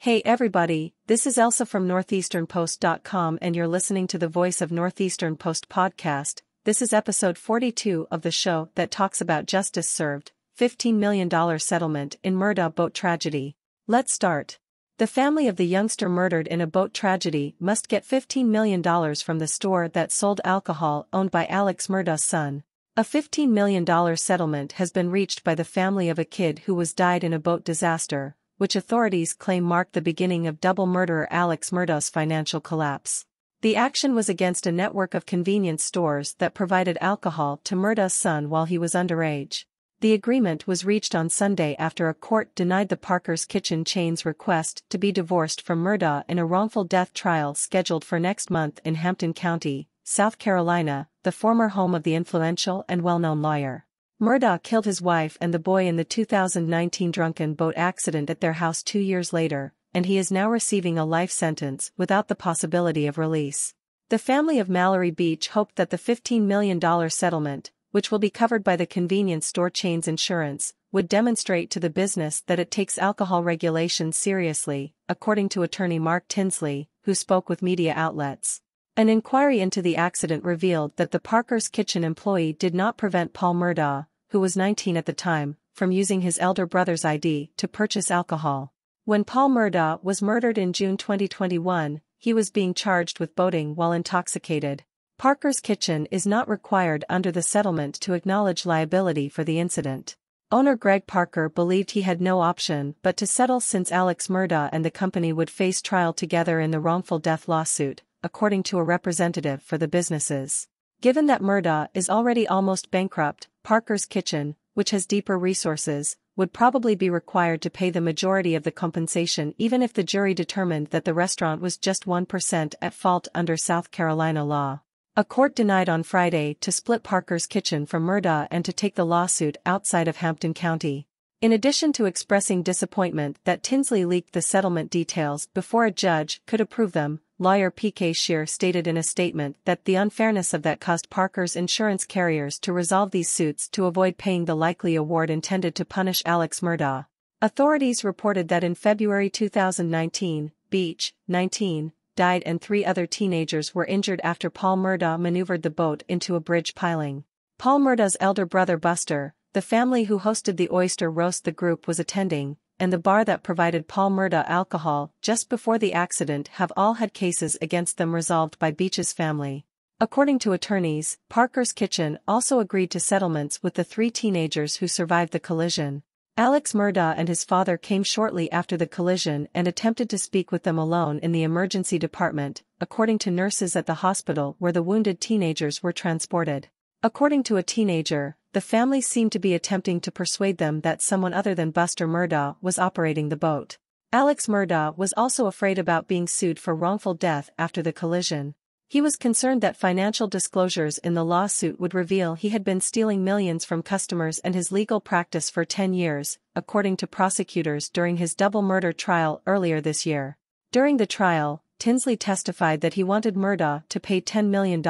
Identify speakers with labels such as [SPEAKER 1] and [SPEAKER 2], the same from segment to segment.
[SPEAKER 1] Hey everybody, this is Elsa from northeasternpost.com and you're listening to the Voice of Northeastern Post podcast. This is episode 42 of the show that talks about justice served, $15 million settlement in Murdaugh Boat Tragedy. Let's start. The family of the youngster murdered in a boat tragedy must get $15 million from the store that sold alcohol owned by Alex Murdaugh's son. A $15 million settlement has been reached by the family of a kid who died in a boat disaster, which authorities claim marked the beginning of double murderer Alex Murdaugh's financial collapse. The action was against a network of convenience stores that provided alcohol to Murdaugh's son while he was underage. The agreement was reached on Sunday after a court denied the Parker's Kitchen chain's request to be divorced from Murdaugh in a wrongful death trial scheduled for next month in Hampton County, South Carolina, the former home of the influential and well-known lawyer. Murdaugh killed his wife and the boy in the 2019 drunken boat accident at their house 2 years later, and he is now receiving a life sentence without the possibility of release. The family of Mallory Beach hoped that the $15 million settlement, which will be covered by the convenience store chain's insurance, would demonstrate to the business that it takes alcohol regulations seriously, according to attorney Mark Tinsley, who spoke with media outlets. An inquiry into the accident revealed that the Parker's Kitchen employee did not prevent Paul Murdaugh, who was 19 at the time, from using his elder brother's ID to purchase alcohol. When Paul Murdaugh was murdered in June 2021, he was being charged with boating while intoxicated. Parker's Kitchen is not required under the settlement to acknowledge liability for the incident. Owner Greg Parker believed he had no option but to settle since Alex Murdaugh and the company would face trial together in the wrongful death lawsuit, according to a representative for the businesses. Given that Murdaugh is already almost bankrupt, Parker's Kitchen, which has deeper resources, would probably be required to pay the majority of the compensation even if the jury determined that the restaurant was just 1% at fault under South Carolina law. A court denied on Friday to split Parker's Kitchen from Murdaugh and to take the lawsuit outside of Hampton County. In addition to expressing disappointment that Tinsley leaked the settlement details before a judge could approve them, lawyer P.K. Scheer stated in a statement that the unfairness of that caused Parker's insurance carriers to resolve these suits to avoid paying the likely award intended to punish Alex Murdaugh. Authorities reported that in February 2019, Beach, 19, died and 3 other teenagers were injured after Paul Murdaugh maneuvered the boat into a bridge piling. Paul Murdaugh's elder brother Buster, the family who hosted the oyster roast the group was attending, and the bar that provided Paul Murdaugh alcohol just before the accident have all had cases against them resolved by Beach's family. According to attorneys, Parker's Kitchen also agreed to settlements with the 3 teenagers who survived the collision. Alex Murdaugh and his father came shortly after the collision and attempted to speak with them alone in the emergency department, according to nurses at the hospital where the wounded teenagers were transported. According to a teenager, the family seemed to be attempting to persuade them that someone other than Buster Murdaugh was operating the boat. Alex Murdaugh was also afraid about being sued for wrongful death after the collision. He was concerned that financial disclosures in the lawsuit would reveal he had been stealing millions from customers and his legal practice for 10 years, according to prosecutors during his double murder trial earlier this year. During the trial, Tinsley testified that he wanted Murdaugh to pay $10 million,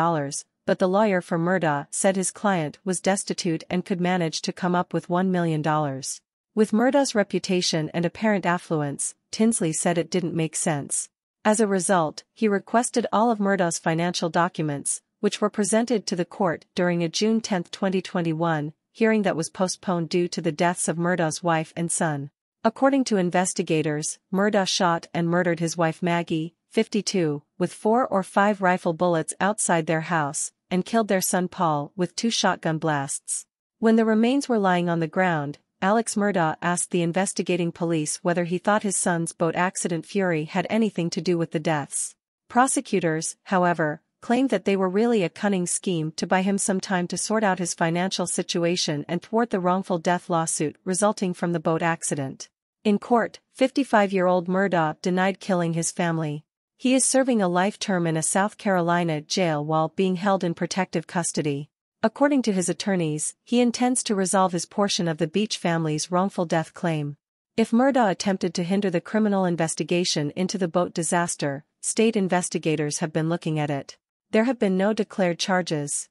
[SPEAKER 1] but the lawyer for Murdaugh said his client was destitute and could manage to come up with $1 million. With Murdaugh's reputation and apparent affluence, Tinsley said it didn't make sense. As a result, he requested all of Murdaugh's financial documents, which were presented to the court during a June 10, 2021, hearing that was postponed due to the deaths of Murdaugh's wife and son. According to investigators, Murdaugh shot and murdered his wife Maggie, 52, with 4 or 5 rifle bullets outside their house, and killed their son Paul with 2 shotgun blasts. When the remains were lying on the ground, Alex Murdaugh asked the investigating police whether he thought his son's boat accident fury had anything to do with the deaths. Prosecutors, however, claimed that they were really a cunning scheme to buy him some time to sort out his financial situation and thwart the wrongful death lawsuit resulting from the boat accident. In court, 55-year-old Murdaugh denied killing his family. He is serving a life term in a South Carolina jail while being held in protective custody. According to his attorneys, he intends to resolve his portion of the Beach family's wrongful death claim. If Murdaugh attempted to hinder the criminal investigation into the boat disaster, state investigators have been looking at it. There have been no declared charges.